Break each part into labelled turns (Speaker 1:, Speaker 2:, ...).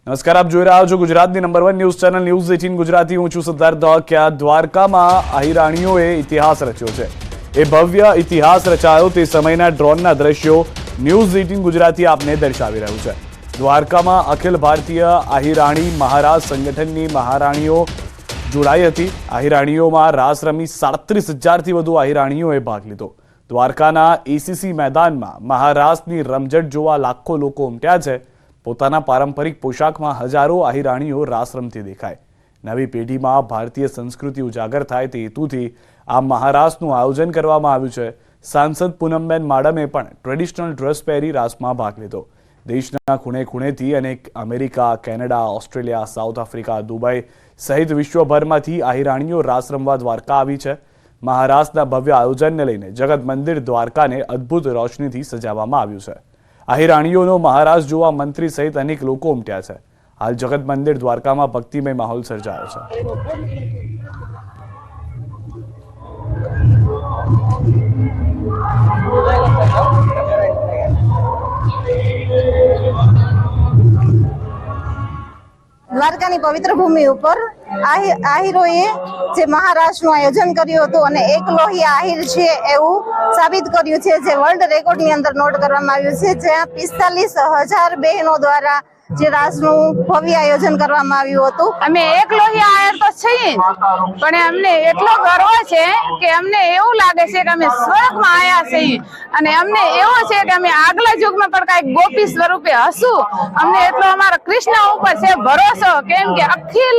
Speaker 1: નમસ્કાર, આપ જોઈ રહ્યા છો ગુજરાતની number 1 news channel news 18 Gujarati. હું છું સિદ્ધાર્થ ધોળકિયા। દ્વારકામાં અહિરાણીઓએ ઇતિહાસ રચ્યો છે। એ ભવ્ય ઇતિહાસ રચાયો તે સમયના ડ્રોનના દ્રશ્યો ન્યૂઝ 18 ગુજરાતી આપને દર્શાવી રહ્યું છે। દ્વારકામાં અખિલ ભારતીય અહિરાણી મહારાજ સંગઠનની મહારાણીઓ જોડાઈ હતી। અહિરાણીઓમાં રાસ રમી 37,000થી વધુ અહિરાણીઓએ ભાગ લીધો। દ્વારકાના એસીસી મેદાનમાં મહારાસની રમઝટ જોવા લાખો લોકો ઉમટ્યા છે। પોતાના પારંપરિક પોશાકમાં હજારો અહિરાણીઓ રાસ રમતી દેખાય। નવી પેઢીમાં ભારતીય સંસ્કૃતિ ઉજાગર થાય તે હેતુથી આ મહારાસનું આયોજન કરવામાં આવ્યું છે। સાંસદ પૂનમબેન માડમે પણ ટ્રેડિશનલ ડ્રેસ પહેરી રાસમાં ભાગ લીધો। દેશના ખૂણે ખૂણેથી અનેક America, Canada, Australia, south Africa, Dubai સહિત વિશ્વભરમાંથી અહિરાણીઓ રાસ રમવા દ્વારકા આવી છે। મહારાસના ભવ્ય આયોજનને લઈને જગત મંદિર દ્વારકાને અદ્ભુત રોશનીથી સજાવવામાં આવ્યું છે। અહિરાણીઓનો મહારાસ જોવા મંત્રી સહિત અનેક લોકો ઉમટ્યા છે। હાલ જગત મંદિર દ્વારકામાં ભક્તિમય માહોલ સર્જાયો છે।
Speaker 2: દ્વારકાની પવિત્ર ભૂમિ ઉપર આહિરોએ જે મહારાષ્ટ્રનું આયોજન કર્યું હતું અને એક લોહી આહિર છે એવું સાબિત કર્યું છે, જે વર્લ્ડ રેકોર્ડની અંદર નોટ કરવામાં આવ્યું છે, જ્યાં 45,000 બહેનો દ્વારા જે રાસનું ભવ્ય આયોજન કરવામાં આવ્યું હતું।
Speaker 3: અમે એક લોહી આહિર તો છીએ પણ અમને એટલો ગર્વ છે કે અમને એવું લાગે છે કે અમે સ્વર્ગમાં આવ્યા છીએ અને અમને એવું છે કે અમે આગલા યુગમાં પણ કાંઈક ગોપી સ્વરૂપે હશું। અમને એટલો અમારા કૃષ્ણ ઉપર છે ભરોસો, કેમ કે અખિલ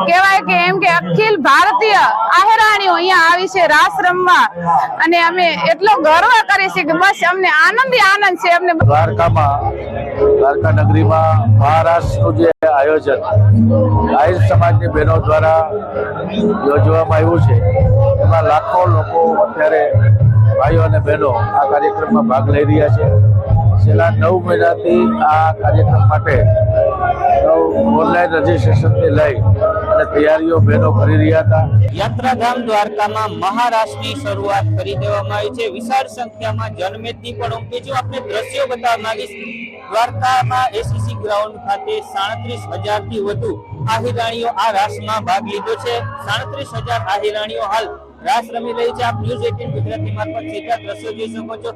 Speaker 3: કહેવાય કે એમ કે અખિલ ભારતીય આહિરાણીઓ અહીંયા આવી છે રાસ રમવા અને અમે એટલો ગર્વ કરીએ છીએ કે બસ અમને આનંદ છે। અમને
Speaker 4: દ્વારકા નગરીમાં મહારાષ્ટ્રનું જે આયોજન આહિર સમાજની બહેનો દ્વારા યોજવામાં આવ્યું છે, એમાં લાખો લોકો અત્યારે ભાઈઓ અને બહેનો આ કાર્યક્રમમાં ભાગ લઈ રહ્યા છે। છેલ્લા 9 મહિનાથી આ કાર્યક્રમ માટે ઓનલાઈન રજીસ્ટ્રેશનથી લઈ અને તૈયારીઓ બહેનો કરી રહ્યા હતા।
Speaker 5: યાત્રાધામ દ્વારકામાં મહારાસની શરૂઆત કરી દેવામાં આવી છે। વિશાળ સંખ્યામાં જનમેદની પણ ઉમટી છે। આપણે દ્રશ્યો બતાવવા માંગીશ। દ્વારકામાં એસીસી ગ્રાઉન્ડ ખાતે 37,000થી વધુ આહિરાણીઓ આ રાસમાં ભાગ લીધો છે। 37,000 આહિરાણીઓ હાલ રાસ રમી રહી છે। આપ ન્યૂઝ 18 ગુજરાતી મારફત સીધા દ્રશ્યો જોઈ શકો છો।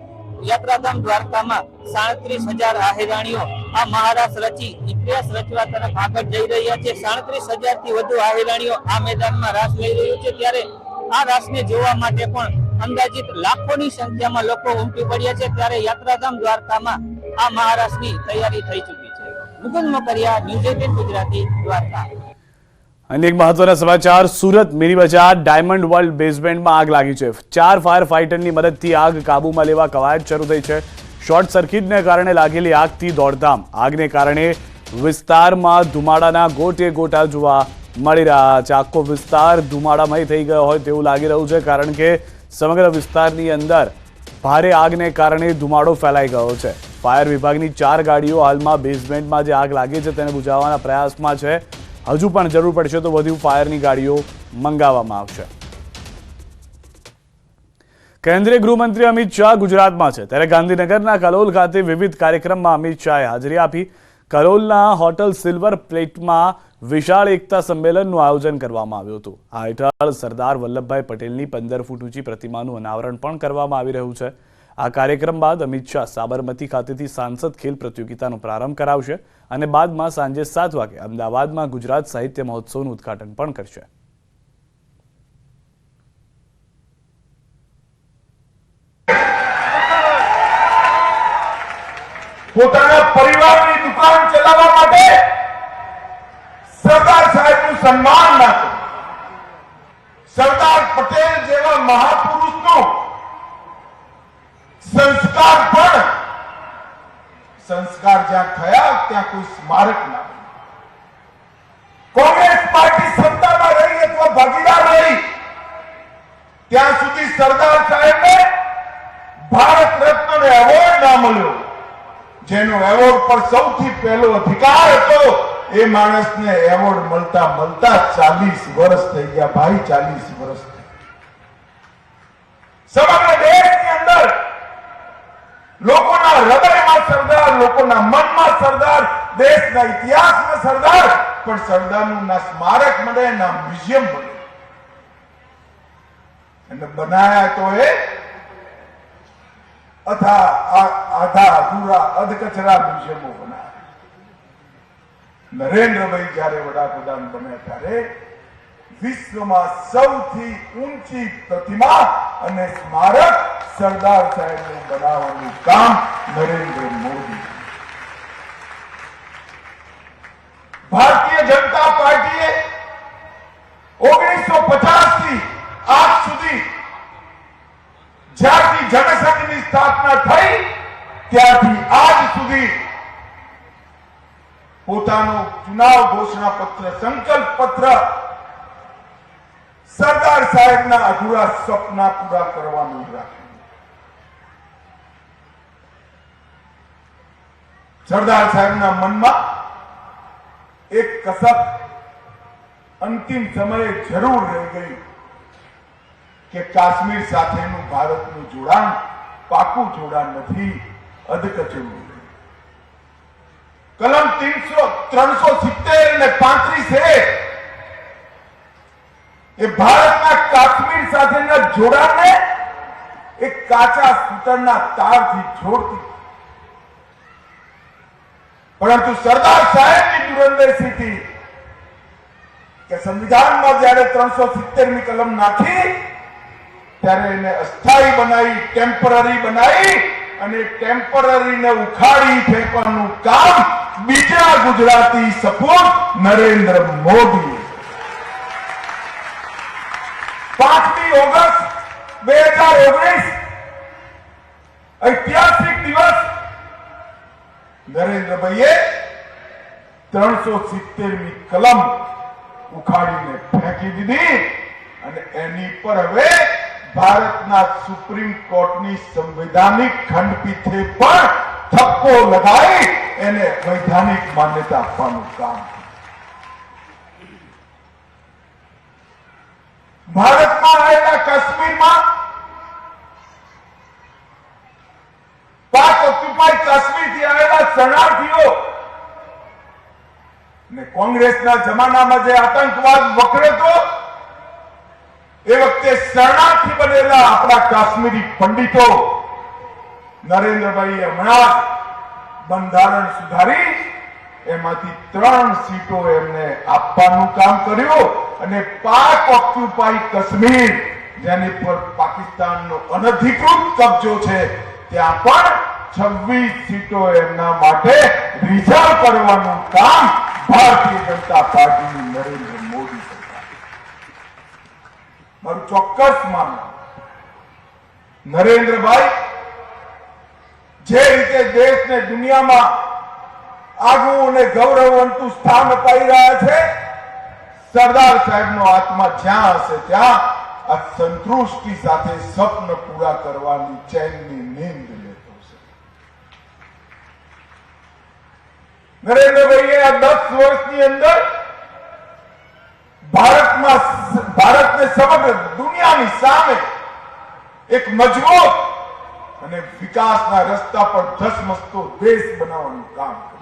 Speaker 5: યાત્રાધામ દ્વારકામાં 37,000 આહિરાણીઓ આ મહારાસ રચી ઇતિહાસ રચવા તરફ આગળ જઈ રહ્યા છે। 37,000થી વધુ આહિરાણીઓ આ મેદાનમાં રાસ લઈ રહ્યું છે, ત્યારે આ રાસને જોવા માટે પણ અંદાજિત લાખોની સંખ્યામાં લોકો ઉમટી પડ્યા છે। ત્યારે યાત્રાધામ દ્વારકામાં આ મહારાસની તૈયારી થઈ ચૂકી છે। મુકુંદ મોકરિયા, ન્યૂઝ 18 ગુજરાતી, દ્વારકા।
Speaker 1: અનેક મહત્વના સમાચાર। સુરત મિની બજાર ડાયમંડ વર્લ્ડ બેઝમેન્ટમાં આગ લાગી છે। 4 ફાયર ફાઇટરની મદદથી આગ કાબૂમાં લેવા કવાયત શરૂ થઈ છે। શોર્ટ સર્કિટને કારણે લાગેલી આગથી દોડધામ। આગને કારણે વિસ્તારમાં ધુમાડાના ગોટે ગોટા જોવા મળી રહ્યા છે। આખો વિસ્તાર ધુમાડામય થઈ ગયો હોય તેવું લાગી રહ્યું છે, કારણ કે સમગ્ર વિસ્તારની અંદર ભારે આગને કારણે ધુમાડો ફેલાઈ ગયો છે। ફાયર વિભાગની 4 ગાડીઓ હાલમાં બેઝમેન્ટમાં જે આગ લાગી છે તેને બુઝાવવાના પ્રયાસમાં છે। હજુ પણ જરૂર પડશે તો વધુ ફાયરની ગાડીઓ મંગાવવામાં આવશે। કેન્દ્રીય ગૃહમંત્રી અમિત શાહ ગુજરાતમાં છે, ત્યારે ગાંધીનગરના કલોલ ખાતે વિવિધ કાર્યક્રમમાં અમિત શાહે હાજરી આપી। કલોલના હોટલ સિલ્વર પ્લેટમાં વિશાળ એકતા સંમેલનનું આયોજન કરવામાં આવ્યું હતું। આ હેઠળ સરદાર વલ્લભભાઈ પટેલની 15 ફૂટ ઊંચી પ્રતિમાનું અનાવરણ પણ કરવામાં આવી રહ્યું છે। આ કાર્યક્રમ બાદ અમિત શાહ સાબરમતી ખાતેથી સાંસદ ખેલ પ્રતિયોગિતાનો પ્રારંભ કરાવશે અને બાદમાં સાંજે 7 વાગે અમદાવાદમાં ગુજરાત સાહિત્ય મહોત્સવનું ઉદ્ઘાટન પણ કરશે।
Speaker 6: પોતાના પરિવારની દુકાન ચલાવવા માટે સરદાર સાહેબનું સન્માન ના કર્યું। સરદાર પટેલ જેવા મહાપુરુષનો સંસ્કાર જ્યાં થયા ત્યાં કોઈ સ્મારક ના બન્યું। કોંગ્રેસ પાર્ટી સત્તામાં રહી અથવા ભાગીદાર રહી ત્યાં સુધી સરદાર સાહેબને ભારત રત્નનો એવોર્ડ ના મળ્યો। જેનો એવોર્ડ પર સૌથી પહેલો અધિકાર હતો એ માણસને એવોર્ડ મળતા 40 વર્ષ થઈ ગયા ભાઈ। 40 વર્ષ સમગ્ર દેશની અંદર લોકોના હૃદયમાં સરદાર, લોકોના લોકોના મનમાં સરદાર, દેશના ઇતિહાસમાં સરદાર, પણ સરદારનું ના સ્મારક મળે ના મ્યુઝિયમ મળે. અને બનાયા તો એ આધા અધૂરા અધકચરા મ્યુઝિયમો બનાવ્યા. નરેન્દ્રભાઈ જ્યારે વડાપ્રધાન બન્યા ત્યારે વિશ્વમાં સૌથી ઊંચી પ્રતિમા અને સ્મારક સરદાર સાહેબનું બનાવવાનું કામ નરેન્દ્ર મોદી. ભારતીય જનતા પાર્ટીએ 1950 થી આજ સુધી જ્યારથી જનસંઘની સ્થાપના થઈ ત્યારથી આજ સુધી પોતાનો ચુનાવ ઘોષણા પત્ર, સંકલ્પ પત્ર સરદાર સાહેબના અધૂરા સપના પૂરા કરવાનું રાખ્યું. સરદાર સાહેબના મનમાં એક કસક અંતિમ સમયે જરૂર રહી ગઈ કે કાશ્મીર સાથેનું ભારતનું જોડાણ પાકું જોડાણ નથી, અધકચરું. કલમ 370 અને 35 એ ભારતના કાશ્મીર સાથેના જોડાણને એક કાચા સૂતરના તારથી જોડતી. પરંતુ સરદાર સાહેબની દૂરંદેશીથી કે સંવિધાનમાં જ્યારે 370ની કલમ નાખી ત્યારે એને અસ્થાયી બનાવી, ટેમ્પરરી બનાવી અને ટેમ્પરરીને ઉખાડી ફેંકવાનું કામ બીજા ગુજરાતી સપૂત નરેન્દ્ર મોદી. 5મી ઓગસ્ટ 2019 ઐતિહાસિક દિવસ નરેન્દ્રભાઈએ 370મી કલમ ઉખાડીને ફેંકી દીધી અને એની પર હવે ભારતના સુપ્રીમ કોર્ટની સંવૈધાનિક ખંડપીઠે પણ થપ્પો લગાવી એને વૈધાનિક માન્યતા આપવાનું કામ. ભારતમાં આવેલા કાશ્મીરમાં પાક ઓક્યુપાઈ કાશ્મીરથી આવેલા શરણાર્થીઓ ને કોંગ્રેસના જમાનામાં જે આતંકવાદ વકરેતો એ વખતે શરણાર્થી બનેલા આપણા કાશ્મીરી પંડિતો નરેન્દ્રભાઈ હમણાં બંધારણ સુધારી એમાંથી 3 સીટો એમને આપવાનું કામ કર્યું અને પાક ઓક્યુપાઈ કાશ્મીર જેની પર પાકિસ્તાનનો અનધિકૃત કબજો છે ત્યાં પણ 26 સીટો એમના માટે રિઝર્વ કરવાનું કામ ભારતીય જનતા પાર્ટીની નરેન્દ્ર મોદી સરકાર. મારું ચોક્કસ માનવું નરેન્દ્રભાઈ જે રીતે દેશને દુનિયામાં આગવું અને ગૌરવવંતું સ્થાન અપાઈ રહ્યા છે, સરદાર સાહેબનો આત્મા જ્યાં હશે ત્યાં આ સંતૃષ્ટિ સાથે સ્વપ્ન પૂરા કરવાની ચેનની નીંદ લેતો છે. નરેન્દ્રભાઈએ આ 10 વર્ષની અંદર ભારતને સમગ્ર દુનિયાની સામે એક મજબૂત અને વિકાસના રસ્તા પર ધસમસતો દેશ બનાવવાનું કામ કર્યું.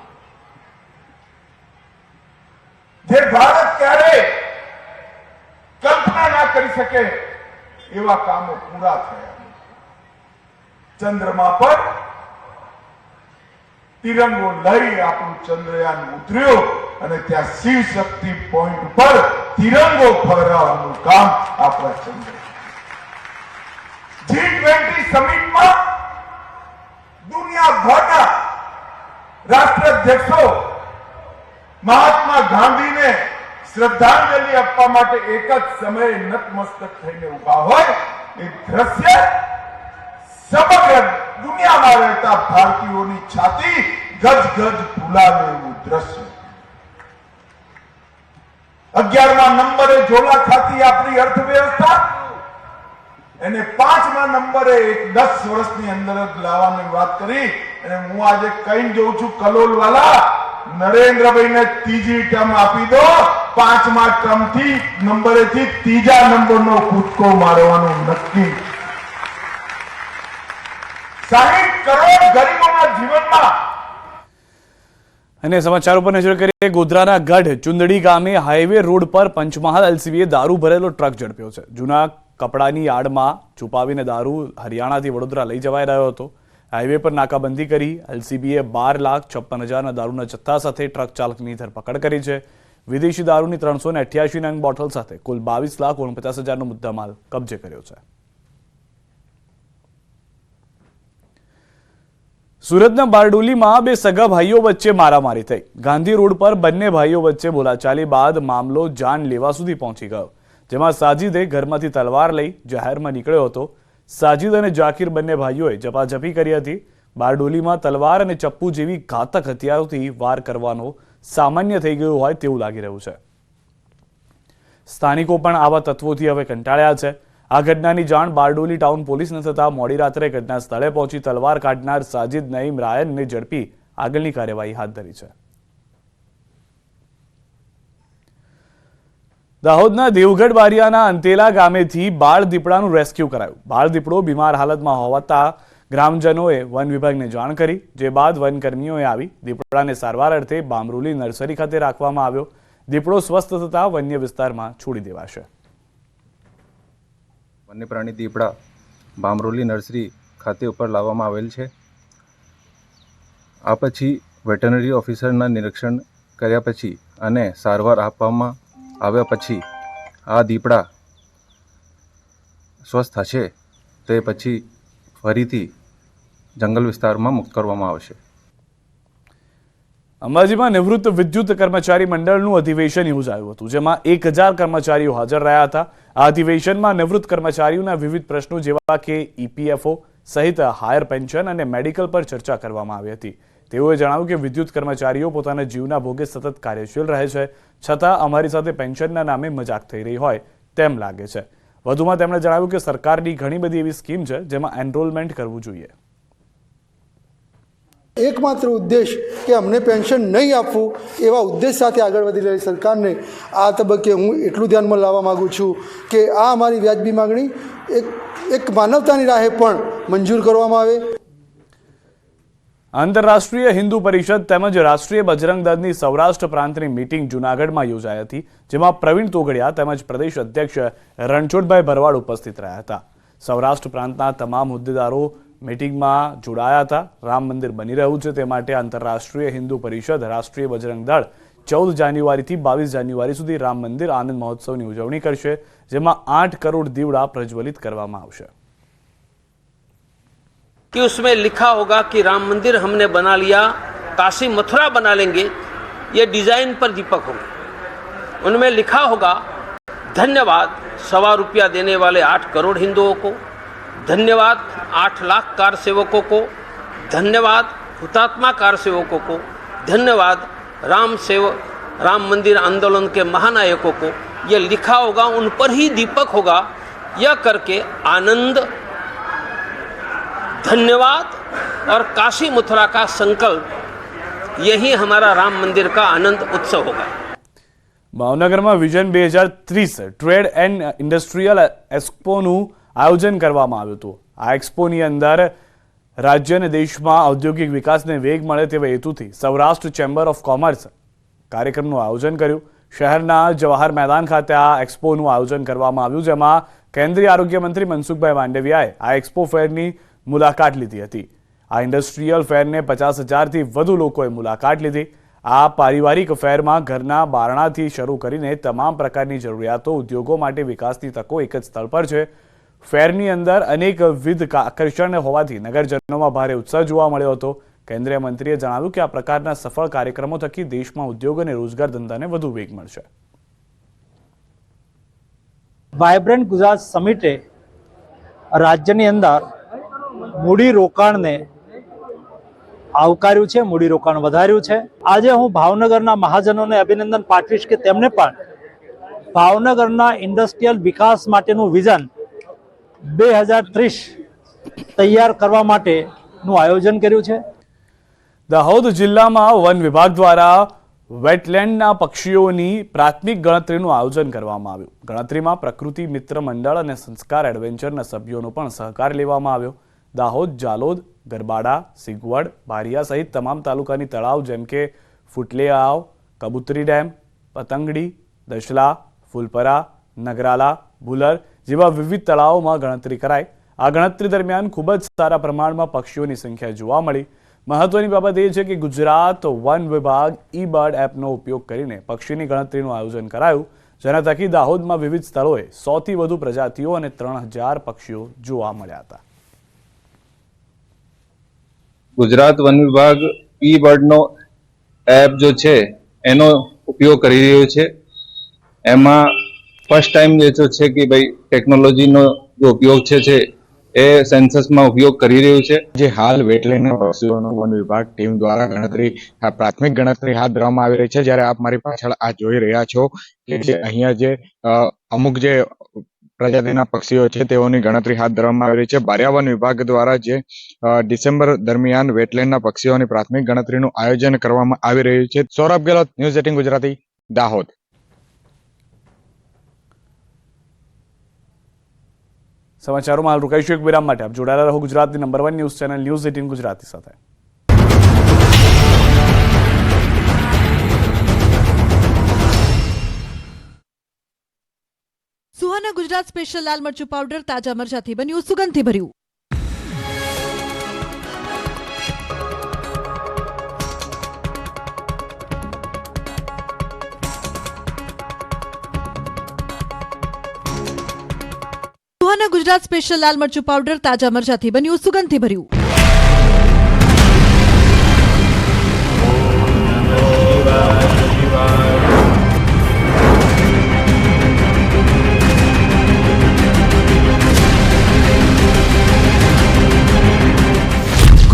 Speaker 6: જે ભારત ક્યારે કલ્પના ના કરી શકે એવા કામો પૂરા થયા. ચંદ્રમા પર તિરંગો લઈ આપણું ચંદ્રયાન ઉતર્યું અને ત્યાં શિવ શક્તિ પોઈન્ટ પર તિરંગો ફહરાવવાનું કામ આપણા ચંદ્ર. G20 સમિટમાં દુનિયાભરના રાષ્ટ્રાધ્યક્ષો મહાત્મા ગાંધીને શ્રદ્ધાંજલિ આપવા માટે એક જ સમયે નતમસ્તક થઈને ઉભા હોય એ દ્રશ્ય સમગ્ર દુનિયામાં રહેતા ભારતીયોની છાતી ગજ ફૂલાવે એવું દ્રશ્ય. 11મા નંબરે ઝોલા ખાતી આપણી અર્થવ્યવસ્થા એને 5મા નંબરે એક 10 વર્ષની અંદર જ લાવવાની વાત કરી અને હું આજે કઈ જોઉં છું કલોલવાલા નરેન્દ્રભાઈને 3જી ટર્મ આપી દો, 5મા ટર્મથી નંબરેથી 3જા નંબરનો કૂદકો મારવાનું નક્કી. 60 કરોડ ગરીબોના જીવનમાં
Speaker 1: અને સમાચારો પર નજર કરીએ. ગોધરાના ગઢ ચુંદડી ગામે હાઈવે રોડ પર પંચમહાલ એલસીબીએ દારૂ ભરેલો ટ્રક ઝડપ્યો છે. જૂના કપડાની આડમાં છુપાવીને દારૂ હરિયાણાથી વડોદરા લઈ જવાઈ રહ્યો હતો. હાઈવે પર નાકાબંધી કરી એલસીબીએ 12,56,000ના દારૂના જથ્થા સાથે ટ્રક ચાલકની ધરપકડ કરી છે. વિદેશી દારૂની 388 નંગ બોટલ સાથે કુલ 22,49,000નો મુદ્દામાલ કબજે કર્યો છે. સુરતના બારડોલીમાં બે સગા ભાઈઓ વચ્ચે મારામારી થઈ. ગાંધી રોડ પર બંને ભાઈઓ વચ્ચે બોલાચાલી બાદ મામલો જાન લેવા સુધી પહોંચી ગયો, જેમાં સાજીદે ઘરમાંથી તલવાર લઈ જાહેરમાં નીકળ્યો હતો. સાજીદ અને જાકીર બંને ભાઈઓએ ઝપાઝપી કરી હતી. બારડોલીમાં તલવાર અને ચપ્પુ જેવી ઘાતક હથિયારોથી વાર કરવાનો સામાન્ય થઈ ગયું હોય તેવું લાગી રહ્યું છે. સ્થાનિકો પણ આવા તત્વોથી હવે કંટાળ્યા છે. આ ઘટનાની જાણ બારડોલી ટાઉન પોલીસને થતા મોડી રાત્રે ઘટના સ્થળે પહોંચી તલવાર કાઢનાર સાજીદ નઈમ રાયનને ઝડપી આગળની કાર્યવાહી હાથ ધરી છે. દાહોદના દેવગઢ બારિયાના અંતેલા ગામેથી બાળ દીપડાનું રેસ્ક્યુ કરાયું. બાળ દીપડો બીમાર હાલતમાં હોવાતા ગ્રામજનોએ વન વિભાગને જાણ કરી, જે બાદ વનકર્મીઓએ આવી દીપડાને સારવાર અર્થે બામરોલી નર્સરી ખાતે રાખવામાં આવ્યો. દીપડો સ્વસ્થ થતા વન્ય વિસ્તારમાં છોડી દેવાશે.
Speaker 7: વન્ય પ્રાણી દીપડા બામરોલી નર્સરી ખાતે ઉપર લાવવામાં આવેલ છે. આ પછી વેટરનરી ઓફિસરના નિરીક્ષણ કર્યા પછી અને સારવાર આપવામાં આવ્યા પછી આ દીપડા સ્વસ્થ થશે તે પછી ફરીથી જંગલ વિસ્તારમાં મુક્ત કરવામાં આવશે.
Speaker 1: અંબાજીમાં નિવૃત્ત વિદ્યુત કર્મચારી મંડળનું અધિવેશન યોજાયું હતું, જેમાં 1000 કર્મચારીઓ હાજર રહ્યા હતા. આ અધિવેશનમાં નિવૃત્ત કર્મચારીઓના વિવિધ પ્રશ્નો જેવા કે ઈપીએફઓ સહિત હાયર પેન્શન અને મેડિકલ પર ચર્ચા કરવામાં આવી હતી. તેઓએ જણાવ્યું કે વિદ્યુત કર્મચારીઓ પોતાના જીવના ભોગે સતત કાર્યશીલ રહે છે, છતાં અમારી સાથે પેન્શનના નામે મજાક થઈ રહી હોય તેમ લાગે છે. વધુમાં તેમણે જણાવ્યું કે સરકારની ઘણી બધી એવી સ્કીમ છે જેમાં એનરોલમેન્ટ કરવું જોઈએ.
Speaker 8: એકમાત્ર ઉદ્દેશ કે અમને પેન્શન નહીં આપવું એવા ઉદ્દેશ સાથે આગળ વધી રહેલી સરકારને આ તબક્કે હું એટલું ધ્યાનમાં લાવવા માગું છું કે આ અમારી વ્યાજબી માગણી એક માનવતાની રાહે પણ મંજૂર કરવામાં આવે.
Speaker 1: આંતરરાષ્ટ્રીય હિન્દુ પરિષદ તેમજ રાષ્ટ્રીય બજરંગ દળની સૌરાષ્ટ્ર પ્રાંતની મીટિંગ જૂનાગઢમાં યોજાઈ હતી, જેમાં પ્રવીણ તોગડિયા તેમજ પ્રદેશ અધ્યક્ષ રણછોડભાઈ ભરવાડ ઉપસ્થિત રહ્યા હતા. સૌરાષ્ટ્ર પ્રાંતના તમામ હોદ્દેદારો મીટિંગમાં જોડાયા હતા. રામ મંદિર બની રહ્યું છે તે માટે આંતરરાષ્ટ્રીય હિન્દુ પરિષદ રાષ્ટ્રીય બજરંગ દળ 14 જાન્યુઆરીથી 22 જાન્યુઆરી સુધી રામ મંદિર આનંદ મહોત્સવની ઉજવણી કરશે, જેમાં 8 કરોડ દીવડા પ્રજ્વલિત કરવામાં આવશે.
Speaker 9: कि उसमें लिखा होगा कि राम मंदिर हमने बना लिया, काशी मथुरा बना लेंगे, ये डिजाइन पर दीपक होंगे. उनमें लिखा होगा धन्यवाद ₹1.25 देने वाले 8 करोड़ हिंदुओं को, धन्यवाद 8 लाख कार सेवकों को, धन्यवाद हुतात्मा कार सेवकों को, धन्यवाद राम मंदिर आंदोलन के महानायकों को. ये लिखा होगा, उन पर ही दीपक होगा. यह करके आनंद, धन्यवाद और काशी मथुरा का संकल्प, यही हमारा राम मंदिर का आनंद उत्सव होगा.
Speaker 1: ભાવનગરમાં વિઝન 2030 ટ્રેડ એન્ડ ઇન્ડસ્ટ્રીયલ એક્સપોનું આયોજન કરવામાં આવ્યું હતું. આ એક્સપોની અંદર રાજ્ય અને દેશમાં ઔદ્યોગિક વિકાસને વેગ મળે તેવા હેતુથી સૌરાષ્ટ્ર ચેમ્બર ઓફ કોમર્સ કાર્યક્રમનું આયોજન કર્યું. શહેરના જવાહર મેદાન ખાતે આ એક્સપોનું આયોજન કરવામાં આવ્યું, જેમાં કેન્દ્રીય આરોગ્ય મંત્રી મનસુખભાઈ માંડવિયાએ આ એક્સપો ફેરની મુલાકાત લીધી હતી. આ ઇન્ડસ્ટ્રીયલ ફેરને 50,000થી વધુ લોકોએ મુલાકાત લીધી. આ પારિવારિક ફેરમાં ઘરના બારણાથી શરૂ કરીને તમામ પ્રકારની જરૂરિયાતો ઉદ્યોગો માટે વિકાસની તકો એક જ સ્થળ પર છે. ફેરની અંદર અનેકવિધ આકર્ષણ હોવાથી નગરજનોમાં ભારે ઉત્સાહ જોવા મળ્યો હતો. કેન્દ્રીય મંત્રીએ જણાવ્યું કે આ પ્રકારના સફળ કાર્યક્રમો થકી દેશમાં ઉદ્યોગ અને રોજગાર ધંધાને વધુ વેગ મળશે.
Speaker 10: વાયબ્રન્ટ ગુજરાત સમિટે રાજ્યની અંદર મૂડી રોકાણને આવકાર્યું છે, મૂડી રોકાણ વધાર્યું છે. આજે હું ભાવનગરના મહાજનોને અભિનંદન પાઠવીશ કે તેમણે પણ ભાવનગરના ઇન્ડસ્ટ્રીયલ વિકાસ માટેનું વિઝન 2030 તૈયાર કરવા માટેનું આયોજન કર્યું છે.
Speaker 1: દાહોદ જિલ્લામાં વન વિભાગ દ્વારા વેટલેન્ડના પક્ષીઓની પ્રાથમિક ગણતરીનું આયોજન કરવામાં આવ્યું. ગણતરીમાં પ્રકૃતિ મિત્ર મંડળ અને સંસ્કાર એડવેન્ચરના સભ્યોનો પણ સહકાર લેવામાં આવ્યો. દાહોદ, જાલોદ, ગરબાડા, સિગવડ, બારિયા સહિત તમામ તાલુકાની તળાવ જેમ કે ફૂટલેઆવ, કબૂતરી ડેમ, પતંગડી, દશલા, ફૂલપરા, નગરાલા, ભૂલર જેવા વિવિધ તળાવોમાં ગણતરી કરાઈ. આ ગણતરી દરમિયાન ખૂબ જ સારા પ્રમાણમાં પક્ષીઓની સંખ્યા જોવા મળી. મહત્વની બાબત એ છે કે ગુજરાત વન વિભાગ ઈ બર્ડ એપનો ઉપયોગ કરીને પક્ષીની ગણતરીનું આયોજન કરાયું, જેના થકી દાહોદમાં વિવિધ સ્થળોએ 100થી વધુ પ્રજાતિઓ અને 3000 પક્ષીઓ જોવા મળ્યા હતા.
Speaker 7: ગુજરાત વન વિભાગ ઈ બર્ડનો એપ જો છે એનો ઉપયોગ કરી રહ્યો છે. એમાં ફર્સ્ટ ટાઈમ જે છે કે ભાઈ ટેકનોલોજીનો જો ઉપયોગ છે એ સેન્સસમાં ઉપયોગ કરી રહ્યું છે.
Speaker 11: જે હાલ વેટલેન્ડના પક્ષીઓનો વન વિભાગ ટીમ દ્વારા પ્રાથમિક ગણતરી હાથ ધરવામાં આવી રહી છે. જ્યારે આપ મારી પાછળ આ જોઈ રહ્યા છો કે જે અહીંયા જે અમુક જે પ્રજાતિના પક્ષીઓ છે તેઓની ગણતરી હાથ ધરવામાં આવી રહી છે. બારિયા વન વિભાગ દ્વારા જે ડિસેમ્બર દરમિયાન વેટલેન્ડના પક્ષીઓની પ્રાથમિક ગણતરીનું આયોજન કરવામાં આવી રહ્યું છે. સૌરભ ગેહલોત, ન્યૂઝ 18 ગુજરાતી, દાહોદ.
Speaker 1: સમાચારોમાં હાલ રોકાઈશું એક વિરામ માટે. આપ જોડાયેલા રહો ગુજરાતની number 1 news channel news 18 Gujarati સાથે.
Speaker 12: સુહાના ગુજરાત સ્પેશિયલ લાલ મરચું પાવડર તાજા મરચાથી બન્યું સુગંધથી ભર્યું. સુહાના ગુજરાત સ્પેશિયલ લાલ મરચું પાવડર તાજા મરચાથી બન્યું સુગંધથી ભર્યું.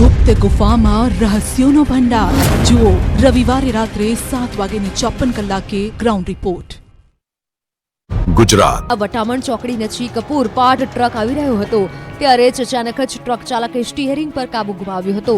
Speaker 12: ગુપ્ત ગુફામાં રહસ્યોનો ભંડાર. જુઓ રવિવારે રાત્રે 7:54 ગ્રાઉન્ડ રિપોર્ટ.
Speaker 13: ગુજરાત
Speaker 12: વટામણ ચોકડી નજીક પૂરપાટ ટ્રક આવી રહ્યો હતો ત્યારે અચાનક જ ટ્રક ચાલકે સ્ટીયરિંગ પર કાબુ ગુમાવ્યો હતો.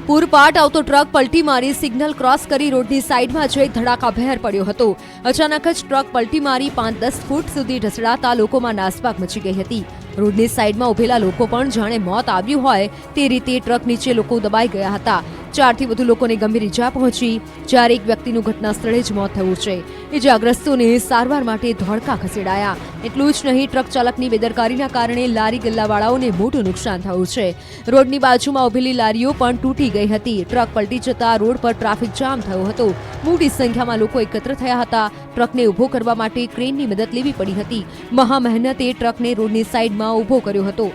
Speaker 12: પૂરપાટ આવતો ટ્રક પલટી મારી સિગ્નલ ક્રોસ કરી રોડની સાઈડમાં જઈ ધડાકાભેર પડ્યો હતો. અચાનક જ ટ્રક પલટી મારી 5-10 ફૂટ સુધી ઢસડાતા લોકોમાં નાસભાગ મચી ગઈ હતી. રોડની સાઈડમાં ઉભેલા લોકો પણ જાણે મોત આવ્યું હોય તે રીતે ટ્રક નીચે લોકો દબાઈ ગયા હતા. 4થી વધુ લોકોને ગંભીર ઈજા પહોંચી, જ્યારે એક વ્યક્તિનું ઘટના સ્થળે જ મોત થયું છે. ઈજાગ્રસ્તોને સારવાર માટે ધોળકા ખસેડાયા. એટલું જ નહીં, ટ્રક ચાલકની બેદરકારીના કારણે લારી ગલ્લાવાળાઓને મોટું નુકસાન થયું છે. રોડની બાજુમાં ઉભેલી લારીઓ પણ તૂટી ગઈ હતી. ટ્રક પલટી જતા રોડ પર ટ્રાફિક જામ થયો હતો. મોટી સંખ્યામાં લોકો એકત્ર થયા હતા. ટ્રકને ઊભો કરવા માટે ક્રેનની મદદ લેવી પડી હતી. મહા મહેનતે ટ્રકને રોડની સાઈડમાં ઊભો કર્યો હતો.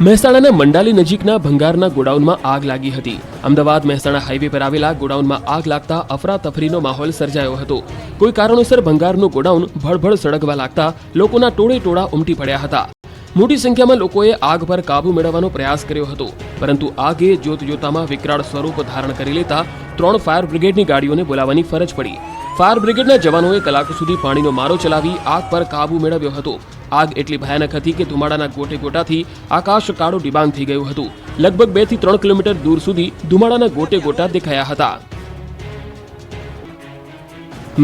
Speaker 14: મહેસાણાના મંડાલી નજીકના ભંગારના ગોડાઉનમાં આગ લાગી હતી. અમદાવાદ મહેસાણા હાઈવે પર આવેલા ગોડાઉનમાં આગ લાગતા અફરાતફરીનો માહોલ સર્જાયો હતો. કોઈ કારણોસર ભંગારનું ગોડાઉન ભળભળ સળગવા લાગતા લોકોના ટોળે ટોળા ઉમટી પડ્યા હતા. મોટી સંખ્યામાં લોકોએ આગ પર કાબુ મેળવવાનો પ્રયાસ કર્યો હતો, પરંતુ આગે જોતજોતામાં વિકરાળ સ્વરૂપ ધારણ કરી લેતા 3 ફાયર બ્રિગેડની ગાડીઓને બોલાવવાની ફરજ પડી. ફાયર બ્રિગેડના જવાનોએ કલાકો સુધી પાણીનો મારો ચલાવી આગ પર કાબુ મેળવ્યો હતો. આગ એટલી ભયાનક હતી કે ધુમાડાના ગોટે ગોટાથી આકાશ કાળો ડિબાંગ થઈ ગયું હતું. લગભગ 2 થી 3 કિલોમીટર દૂર સુધી ધુમાડાના ગોટે ગોટા દેખાયા હતા.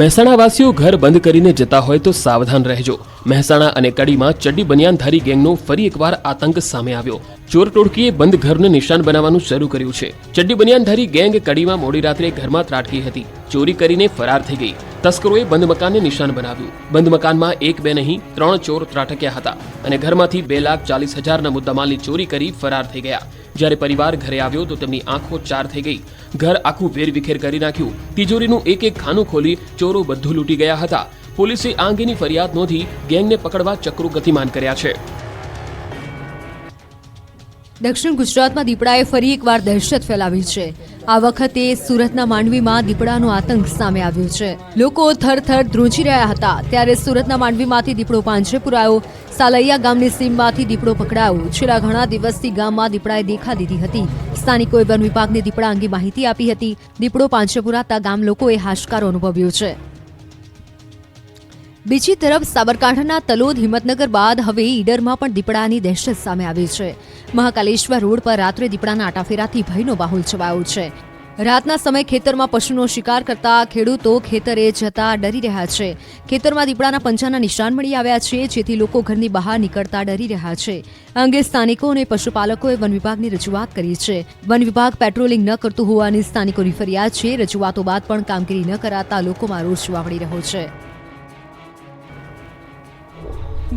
Speaker 14: મહેસાણાવાસીઓ ઘર બંધ કરીને જતા હોય તો સાવધાન રહેજો. મહેસાણા અને કડીમાં ચડ્ડી બનિયાનધારી ગેંગનો ફરી એકવાર આતંક સામે આવ્યો. ચોર ટોળકીએ બંધ ઘરને નિશાન બનાવવાનું શરૂ કર્યું છે. ચડ્ડી બનિયાનધારી ગેંગ કડીમાં મોડી રાત્રે ઘરમાં ત્રાટકી હતી. ચોરી કરીને ફરાર થઈ ગઈ. તસ્કરોએ બંધ મકાનને નિશાન બનાવ્યું. બંધ મકાનમાં 1-2 નહીં 3 ચોર ત્રાટક્યા હતા અને ઘરમાંથી 2,40,000ના મુદ્દામાલની ચોરી કરી ફરાર થઈ ગયા. જ્યારે પરિવાર ઘરે આવ્યો તો તેમની આંખો ચાર થઈ ગઈ. ઘર આખું વેરવિખેર કરી નાખ્યું. તિજોરીનું એક ખાનું ખોલી ચોરો બધું લૂંટી ગયા હતા. પોલીસે આ અંગેની ફરિયાદ નોંધી ગેંગને પકડવા ચક્રો ગતિમાન કર્યા છે.
Speaker 12: દક્ષિણ ગુજરાતમાં દીપડાએ ફરી એકવાર દહેશત ફેલાવી છે. આ વખતે સુરતના માંડવીમાં દીપડાનો આતંક સામે આવ્યો છે. લોકો થરથર ધ્રુજી રહ્યા હતા ત્યારે સુરતના માંડવીમાંથી દીપડો પાંજરે પુરાયો. સાલૈયા ગામની સીમમાંથી દીપડો પકડાયો. છેલ્લા ઘણા દિવસથી ગામમાં દીપડાએ દેખા દીધી હતી. સ્થાનિકોએ વન વિભાગને દીપડા અંગે માહિતી આપી હતી. દીપડો પાંજરે પુરાતા ગામ લોકોએ હાશકારો અનુભવ્યો છે. બીજી તરફ સાબરકાંઠાના તલોદ હિંમતનગર બાદ હવે ઈડરમાં પણ દીપડાની દહેશત સામે આવી છે. મહાકાલેશ્વર રોડ પર રાત્રે દીપડાના આટાફેરાથી ભયનો માહોલ છવાયો છે. રાતના સમયે ખેતરમાં પશુનો શિકાર કરતા ખેડૂતો ખેતરે જતા ડરી રહ્યા છે. ખેતરમાં દીપડાના પંજાના નિશાન મળી આવ્યા છે, જેથી લોકો ઘરની બહાર નીકળતા ડરી રહ્યા છે. આ અંગે સ્થાનિકો અને પશુપાલકોએ વન વિભાગની રજૂઆત કરી છે. વન વિભાગ પેટ્રોલિંગ ન કરતું હોવાની સ્થાનિકોની ફરિયાદ છે. રજૂઆતો બાદ પણ કામગીરી ન કરાતા લોકોમાં રોષ જોવા મળી રહ્યો છે.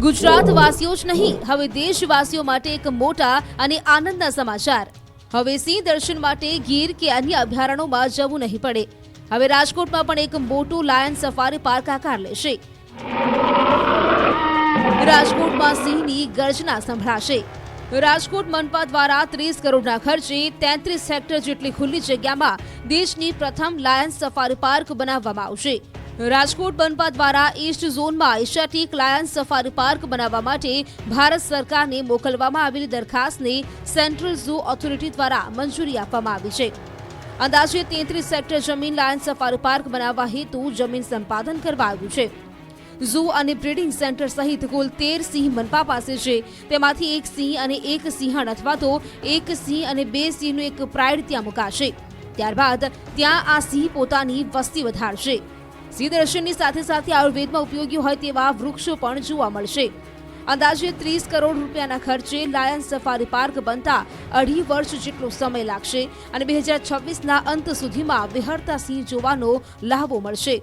Speaker 12: ગુજરાતવાસીઓ જ નહીં, હવે દેશવાસીઓ માટે એક મોટા અને આનંદના સમાચાર. હવે સિંહ દર્શન માટે ગીર કે અન્ય અભયારણ્યોમાં જવું નહીં પડે. હવે રાજકોટમાં પણ એક મોટું લાયન સફારી પાર્ક આકાર લેશે. રાજકોટમાં સિંહની ગર્જના સંભળાશે. રાજકોટ મનપા દ્વારા 30 કરોડના ખર્ચે 33 હેક્ટર જેટલી ખુલ્લી જગ્યામાં દેશની પ્રથમ લાયન સફારી પાર્ક બનાવવામાં આવશે. રાજકોટ મનપા દ્વારા ઈસ્ટ ઝોનમાં એશિયાટિક લાયન સફારી પાર્ક બનાવવા માટે ભારત સરકારને મોકલવામાં આવેલી દરખાસ્તને સેન્ટ્રલ ઝૂ ઓથોરિટી દ્વારા મંજૂરી આપવામાં આવી છે. અંદાજે 33 હેક્ટર જમીન લાયન સફારી પાર્ક બનાવવા હેતુ જમીન સંપાદન કરવા આવ્યું છે. ઝૂ અને બ્રીડિંગ સેન્ટર સહિત કુલ 13 સિંહ મનપા પાસે છે. તેમાંથી એક સિંહ અને એક સિંહણ અથવા તો એક સિંહ અને 2 સિંહનું એક પ્રાઇડ ત્યાં મુકાશે. ત્યારબાદ ત્યાં આ સિંહ પોતાની વસ્તી વધારશે. સિંહ દર્શનની સાથે સાથે આયુર્વેદમાં ઉપયોગી હોય તેવા વૃક્ષો પણ જોવા મળશે. અંદાજે 30 કરોડ રૂપિયાના ખર્ચે લાયન સફારી પાર્ક બનતા 2.5 વર્ષ જેટલો સમય લાગશે અને 2026ના અંત સુધીમાં વિહરતા સિંહ જોવાનો લહાવો મળશે.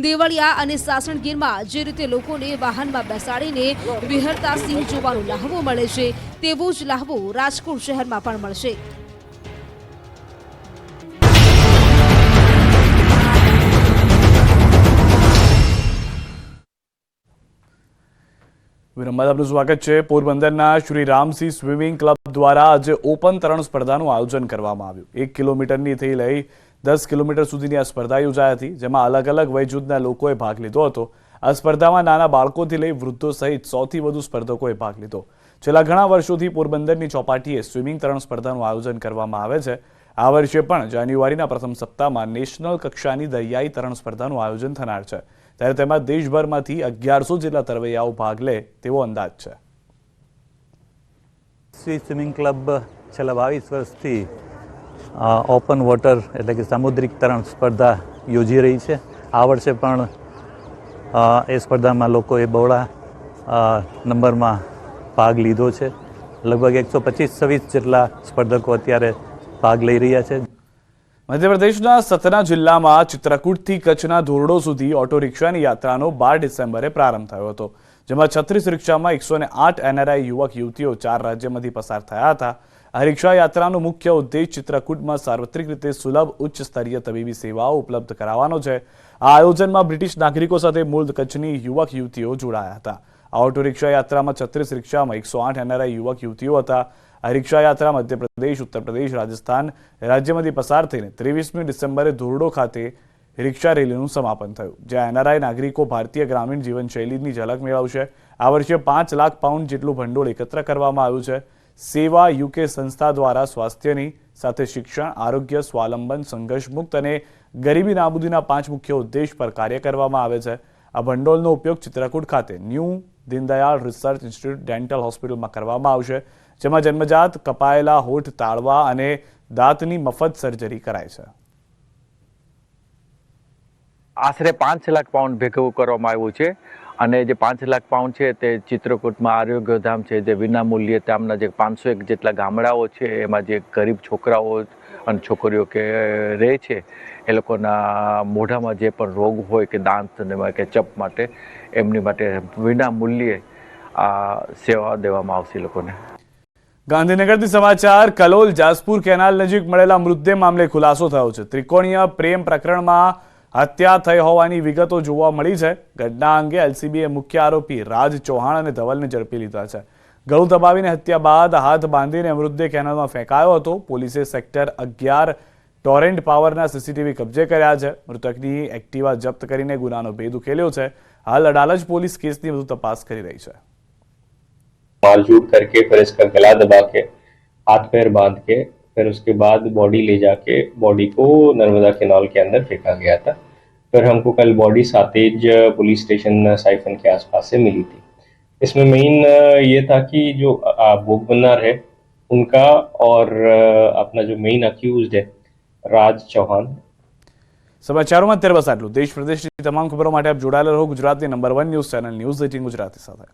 Speaker 12: દેવળિયા અને સાસણગીરમાં જે રીતે લોકોને વાહનમાં બેસાડીને વિહરતા સિંહ જોવાનો લહાવો મળે છે, તેવો જ લહાવો રાજકોટ શહેરમાં પણ મળશે.
Speaker 1: વિરમબાદ આપનું સ્વાગત છે. પોરબંદરના શ્રી રામસિંહ સ્વિમિંગ ક્લબ દ્વારા આજે ઓપન તરણ સ્પર્ધાનું આયોજન કરવામાં આવ્યું. 1 કિલોમીટરની થી લઈ 10 કિલોમીટર સુધીની આ સ્પર્ધા યોજાઈ હતી, જેમાં અલગ અલગ વયજૂથના લોકોએ ભાગ લીધો હતો. આ સ્પર્ધામાં નાના બાળકોથી લઈ વૃદ્ધો સહિત 100થી વધુ સ્પર્ધકોએ ભાગ લીધો. છેલ્લા ઘણા વર્ષોથી પોરબંદરની ચોપાટીએ સ્વિમિંગ તરણ સ્પર્ધાનું આયોજન કરવામાં આવે છે. આ વર્ષે પણ જાન્યુઆરીના પ્રથમ સપ્તાહમાં નેશનલ કક્ષાની દરિયાઈ તરણ સ્પર્ધાનું આયોજન થનાર છે. ત્યારે તેમાં દેશભરમાંથી 1100 જેટલા તરવૈયાઓ ભાગ લે તેવો અંદાજ છે.
Speaker 13: શ્રી સ્વિમિંગ ક્લબ છેલ્લા 22 વર્ષથી ઓપન વોટર એટલે કે સામુદ્રિક તરણ સ્પર્ધા યોજી રહી છે. આ વર્ષે પણ એ સ્પર્ધામાં લોકોએ બહોળા નંબરમાં ભાગ લીધો છે. લગભગ 125-26 જેટલા સ્પર્ધકો અત્યારે ભાગ લઈ રહ્યા છે.
Speaker 1: મધ્યપ્રદેશના સતના જિલ્લામાં ચિત્રકૂટથી કચ્છના ધોરડો સુધી ઓટો રિક્ષાની યાત્રાનો 12 ડિસેમ્બરે પ્રારંભ થયો હતો, જેમાં 36 રિક્ષામાં 108 એનઆરઆઈ યુવક યુવતીઓ 4 રાજ્યમાંથી પસાર થયા હતા. આ રિક્ષા યાત્રાનો મુખ્ય ઉદ્દેશ ચિત્રકૂટમાં સાર્વત્રિક રીતે સુલભ ઉચ્ચ સ્તરીય તબીબી સેવાઓ ઉપલબ્ધ કરાવવાનો છે. આ આયોજનમાં બ્રિટિશ નાગરિકો સાથે મૂળ કચ્છની યુવક યુવતીઓ જોડાયા હતા. આ ઓટો રિક્ષા યાત્રામાં 36 રિક્ષામાં 108 એનઆરઆઈ યુવક યુવતીઓ હતા. આ રિક્ષા યાત્રા મધ્યપ્રદેશ, ઉત્તર પ્રદેશ, રાજસ્થાન રાજ્યમાંથી પસાર થઈને 23મી ડિસેમ્બરે ધોરડો ખાતે રિક્ષા રેલીનું સમાપન થયું, જ્યાં એનઆરઆઈ નાગરિકો ભારતીય ગ્રામીણ જીવનશૈલીની ઝલક મેળવશે. આ વર્ષે 5 લાખ પાઉન્ડ જેટલું ભંડોળ એકત્ર કરવામાં આવ્યું છે. સેવા યુકે સંસ્થા દ્વારા સ્વાસ્થ્યની સાથે શિક્ષણ, આરોગ્ય, સ્વાવલંબન, સંઘર્ષ મુક્ત અને ગરીબી નાબૂદીના 5 મુખ્ય ઉદ્દેશ પર કાર્ય કરવામાં આવે છે. આ ભંડોળનો ઉપયોગ ચિત્રકૂટ ખાતે new Deendayal research institute dental હોસ્પિટલમાં કરવામાં આવશે, જેમાં જન્મજાત કપાયેલા હોઠ તાળવા અને દાંતની મફત સર્જરી કરાય છે.
Speaker 13: આશરે 5 લાખ પાઉન્ડ ભેગું કરવામાં આવ્યું છે અને જે 5 લાખ પાઉન્ડ છે તે ચિત્રકૂટમાં આરોગ્યધામ છે જે વિનામૂલ્યે તેમના જે 501 જેટલા ગામડાઓ છે એમાં જે ગરીબ છોકરાઓ અને છોકરીઓ કે રહે છે એ લોકોના મોઢામાં જે પણ રોગ હોય કે દાંત કે ચપ માટે એમની માટે વિનામૂલ્યે આ સેવા દેવામાં આવશે લોકોને.
Speaker 1: ગાંધીનગરથી સમાચાર. કલોલ જાસપુર કેનાલ નજીક મળેલા મૃતદેહ મામલે ખુલાસો થયો છે. ત્રિકોણીય પ્રેમ પ્રકરણમાં હત્યા થઈ હોવાની વિગતો જોવા મળી છે. ઘટના અંગે એલસીબીએ મુખ્ય આરોપી રાજ ચૌહાણ અને ધવલને ઝડપી લીધા છે. ગળું દબાવીને હત્યા બાદ હાથ બાંધીને મૃતદેહ કેનાલમાં ફેંકાયો હતો. પોલીસે સેક્ટર 11 ટોરેન્ટ પાવરના સીસીટીવી કબજે કર્યા છે. મૃતકની એક્ટિવા જપ્ત કરીને ગુનાનો ભેદ ઉકેલ્યો છે. हाल अडालज पुलिस केस की तपास कर रही है।
Speaker 15: मारझूट करके फिर इसका गला दबा के हाथ पैर बांध के फिर उसके बाद बॉडी ले जाके बॉडी को नर्मदा कैनाल के अंदर फेंका गया था। फिर हमको कल बॉडी सातेज पुलिस स्टेशन साइफन के आसपास से मिली थी। इसमें मेन ये था कि जो भोग बन्नार है उनका और अपना जो मेन अक्यूज्ड है राज चौहान।
Speaker 1: સમાચારોમાં અત્યારે બસ આટલું. દેશ પ્રદેશની તમામ ખબરો માટે આપ જોડાયેલા રહો ગુજરાતની number 1 news channel news 18 Gujarati સાથે.